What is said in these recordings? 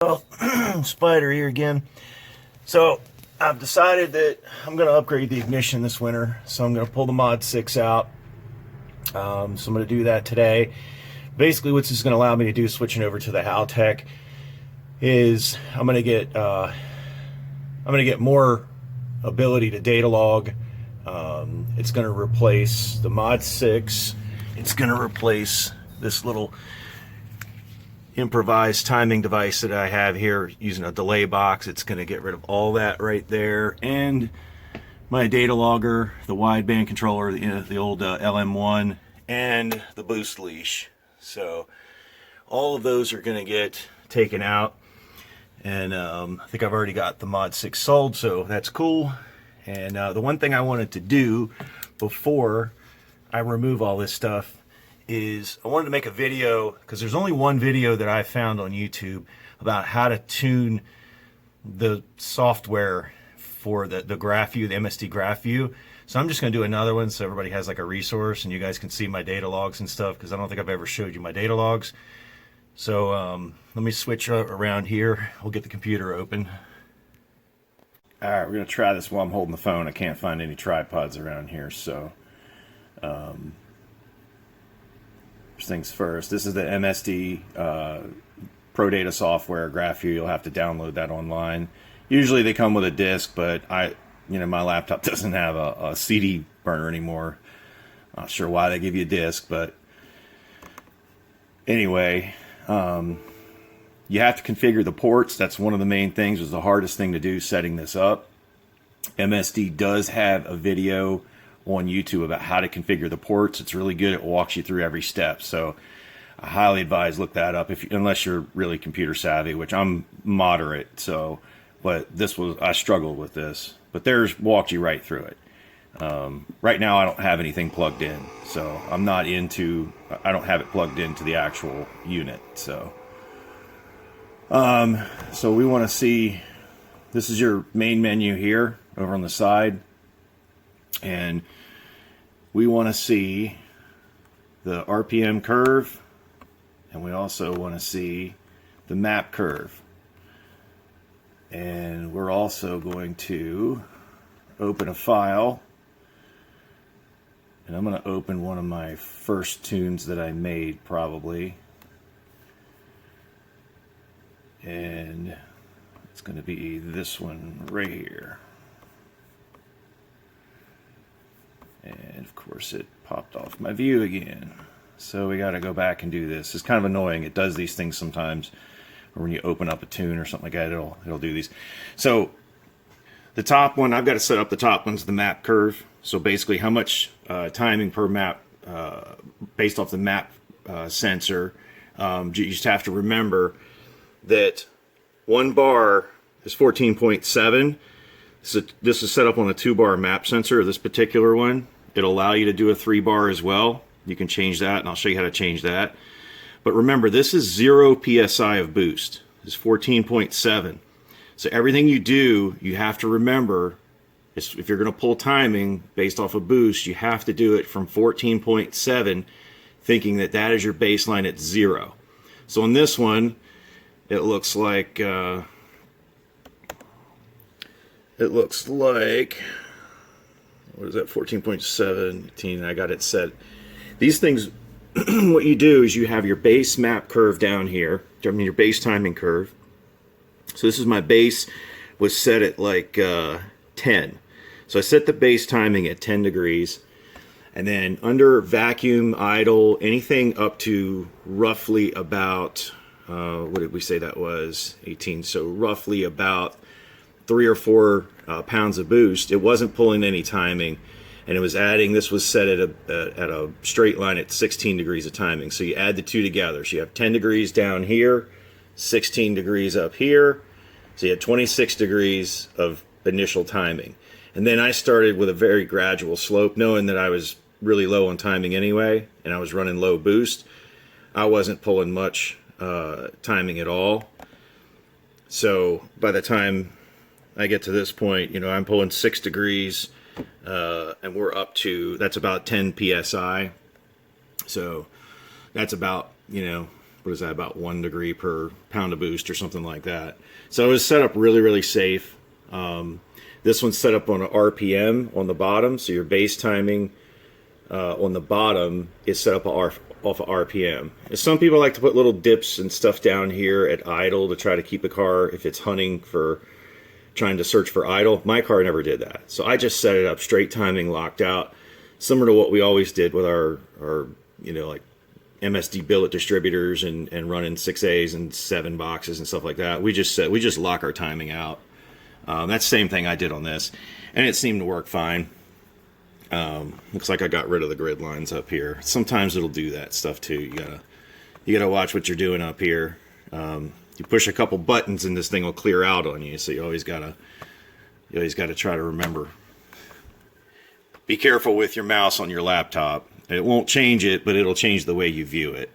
Well, Spider here again. So I've decided that I'm going to upgrade the ignition this winter. So I'm going to pull the Mod 6 out. So I'm going to do that today. Basically, what this is going to allow me to do, switching over to the Haltech, is I'm going to get more ability to data log. It's going to replace the Mod 6. It's going to replace this little improvised timing device that I have here using a delay box. It's going to get rid of all that right there, and my data logger, the wideband controller, the old LM1, and the boost leash. So all of those are going to get taken out, and I think I've already got the Mod 6 sold, so that's cool. And the one thing I wanted to do before I remove all this stuff is I wanted to make a video, because there's only one video that I found on YouTube about how to tune the software for the graph view, the MSD graph view. So I'm just going to do another one so everybody has like a resource and you guys can see my data logs and stuff, because I don't think I've ever showed you my data logs. So let me switch around here. We'll get the computer open. All right, we're going to try this while I'm holding the phone. I can't find any tripods around here, so first things first. This is the MSD Pro Data software graph view. You'll have to download that online. Usually they come with a disc, but my laptop doesn't have a CD burner anymore. Not sure why they give you a disc, but anyway, you have to configure the ports. That's one of the main things. It was the hardest thing to do, setting this up. MSD does have a video on YouTube about how to configure the ports. It's really good. It walks you through every step. So I highly advise look that up unless you're really computer savvy, which I'm moderate. So, but I struggled with this, but theirs walked you right through it. Right now I don't have anything plugged in, so I don't have it plugged into the actual unit. So, so we want to see, this is your main menu here over on the side. And we want to see the RPM curve, and we also want to see the map curve. And we're also going to open a file, and I'm going to open one of my first tunes that I made probably, and it's going to be this one right here. And of course it popped off my view again. So we got to go back and do this. It's kind of annoying. It does these things sometimes, or when you open up a tune or something like that, it'll do these. So the top one, I've got to set up the top one's the map curve. So basically how much timing per map based off the map sensor. You just have to remember that one bar is 14.7. So this is set up on a 2-bar map sensor, this particular one. It'll allow you to do a 3-bar as well. You can change that, and I'll show you how to change that. But remember, this is 0 PSI of boost. It's 14.7. So everything you do, you have to remember, if you're going to pull timing based off of boost, you have to do it from 14.7, thinking that that is your baseline at 0. So on this one, it looks like... what is that, 14.17, I got it set. These things, what you do is you have your base map curve down here, your base timing curve. So this is my base, was set at like 10. So I set the base timing at 10 degrees, and then under vacuum, idle, anything up to roughly about, what did we say that was, 18, so roughly about 3 or 4 pounds of boost. It wasn't pulling any timing, and it was adding, this was set at a straight line at 16 degrees of timing. So you add the two together. So you have 10 degrees down here, 16 degrees up here. So you had 26 degrees of initial timing. And then I started with a very gradual slope, knowing that I was really low on timing anyway, and I was running low boost. I wasn't pulling much timing at all. So by the time I get to this point, I'm pulling 6 degrees, and we're up to, that's about 10 PSI. So that's about, we're what is that, about 1 degree per pound of boost or something like that. So it was set up really, really safe. This one's set up on an RPM on the bottom, so your base timing on the bottom is set up off of RPM. And some people like to put little dips and stuff down here at idle to try to keep a car, if it's hunting for trying to search for idle. My car never did that. So I just set it up straight timing, locked out, similar to what we always did with our you know, like MSD billet distributors and running 6As and 7 boxes and stuff like that. We just lock our timing out. That's the same thing I did on this, and it seemed to work fine. Looks like I got rid of the grid lines up here. Sometimes it'll do that stuff too. You gotta watch what you're doing up here. You push a couple buttons and this thing will clear out on you. So you always gotta try to remember. Be careful with your mouse on your laptop. It won't change it, but it'll change the way you view it.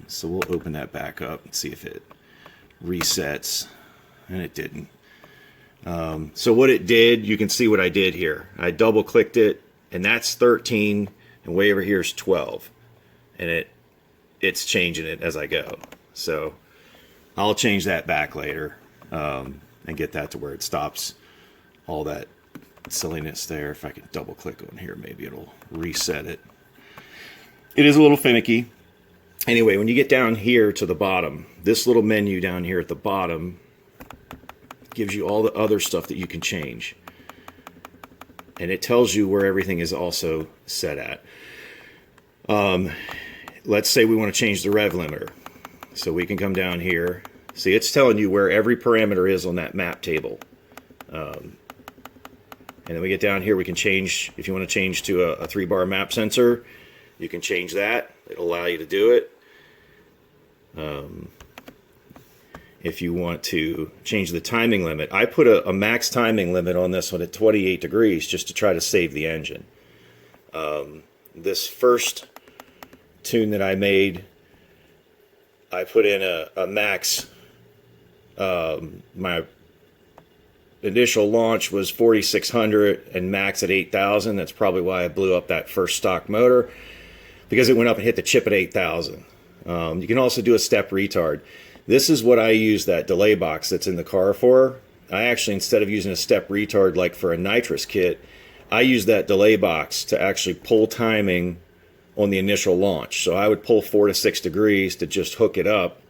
So we'll open that back up and see if it resets, and it didn't. So what it did, you can see what I did here. I double clicked it, and that's 13, and way over here is 12, and it's changing it as I go. So I'll change that back later, and get that to where it stops all that silliness there. If I can double click on here, maybe it'll reset it. It is a little finicky. Anyway, when you get down here to the bottom, this little menu down here at the bottom gives you all the other stuff that you can change, and it tells you where everything is also set at. Let's say we want to change the rev limiter, so we can come down here. See, it's telling you where every parameter is on that map table. And then we get down here, we can change, if you want to change to a 3-bar map sensor, you can change that. It'll allow you to do it. If you want to change the timing limit, I put a max timing limit on this one at 28 degrees just to try to save the engine. This first tune that I made, I put in a max. My initial launch was 4,600 and max at 8,000. That's probably why I blew up that first stock motor, because it went up and hit the chip at 8,000. You can also do a step retard. This is what I use that delay box that's in the car for. I actually, instead of using a step retard like for a nitrous kit, I use that delay box to actually pull timing on the initial launch. So I would pull 4 to 6 degrees to just hook it up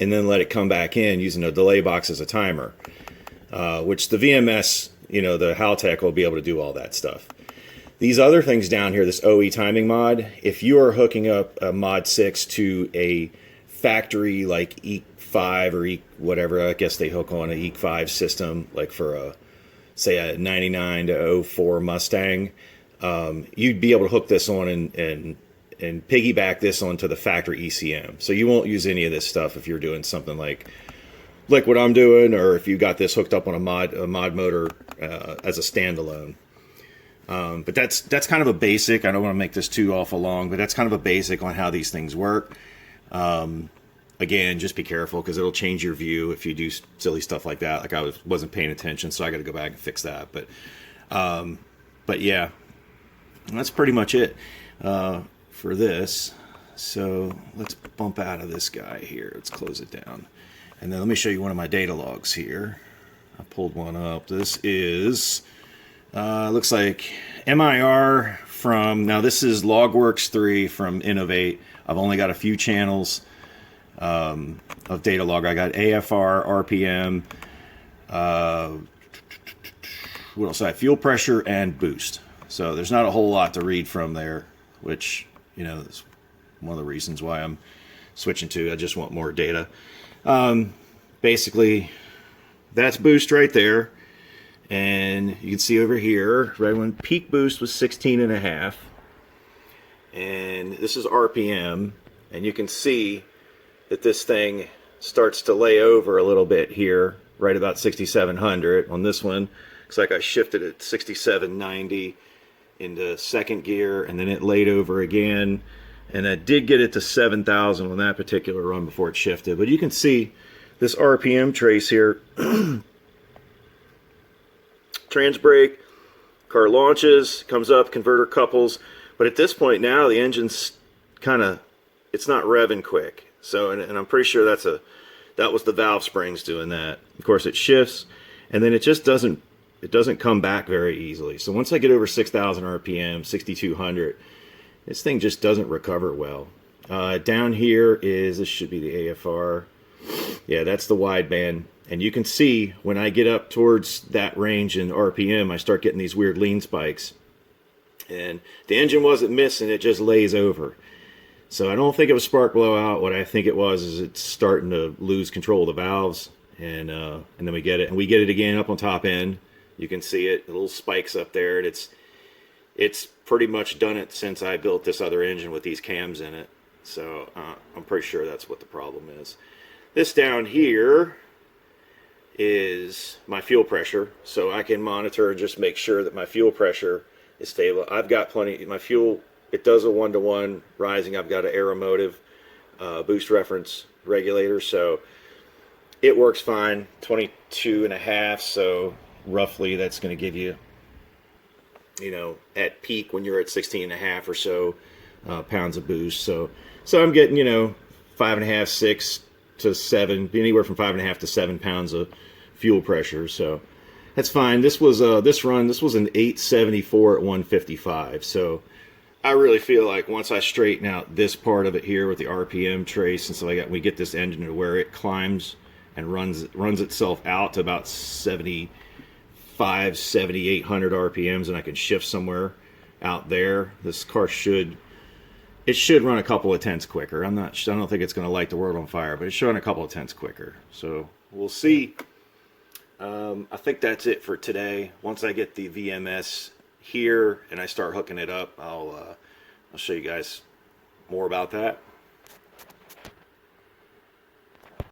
and then let it come back in using a delay box as a timer, which the VMS, you know, the Haltech will be able to do all that stuff. These other things down here, this OE timing mod, if you are hooking up a mod 6 to a factory like EEC5 or EEC whatever, I guess they hook on an EEC5 system, like for a, say a 99 to 04 Mustang, you'd be able to hook this on and piggyback this onto the factory ECM. So you won't use any of this stuff if you're doing something like what I'm doing, or if you got this hooked up on a mod motor as a standalone. But that's kind of a basic. I don't want to make this too awful long, but that's kind of a basic on how these things work. Again, just be careful, because it'll change your view if you do silly stuff like that. Like I wasn't paying attention, so I got to go back and fix that. But yeah, that's pretty much it for this. So let's bump out of this guy here. Let's close it down. And then let me show you one of my data logs here. I pulled one up. This is, looks like MIR from, now this is Logworks 3 from Innovate. I've only got a few channels of data log. I got AFR, RPM, what else? I have fuel pressure and boost. So there's not a whole lot to read from there, which, you know, is one of the reasons why I'm switching to. I just want more data. Basically, that's boost right there. And you can see over here, right when peak boost was 16.5. And this is RPM. And you can see that this thing starts to lay over a little bit here, right about 6,700. On this one, looks like I shifted at 6,790 into second gear, and then it laid over again. And I did get it to 7,000 on that particular run before it shifted. But you can see this RPM trace here. Trans brake, car launches, comes up, converter couples. But at this point now, the engine's kind of it's not revving quick. So, and I'm pretty sure that was the valve springs doing that. Of course, it shifts, and then it just doesn't come back very easily. So once I get over 6,000 RPM, 6,200, this thing just doesn't recover well. Down here this should be the AFR. Yeah, that's the wideband. And you can see when I get up towards that range in RPM, I start getting these weird lean spikes. And the engine wasn't missing, it just lays over. So I don't think it was spark blowout. What I think it was is it's starting to lose control of the valves. And then we get it. And we get it again up on top end. You can see it, the little spikes up there. And it's pretty much done it since I built this other engine with these cams in it. So I'm pretty sure that's what the problem is. This down here is my fuel pressure, so I can monitor and just make sure that my fuel pressure is stable. I've got plenty. My fuel, it does a 1-to-1 rising. I've got an Aeromotive boost reference regulator, so it works fine. 22.5, so roughly that's going to give you, at peak when you're at 16.5 or so pounds of boost. So I'm getting 5.5, 6 to 7, anywhere from 5.5 to 7 pounds of fuel pressure. So that's fine. This was an 874 at 155. So I really feel like once I straighten out this part of it here with the RPM trace and stuff like that, we get this engine to where it climbs and runs itself out to about 7,800 RPMs, and I can shift somewhere out there. This car should run a couple of tenths quicker. I don't think it's going to light the world on fire, but it should run a couple of tenths quicker. So we'll see. I think that's it for today. Once I get the VMS here and I start hooking it up, I'll show you guys more about that.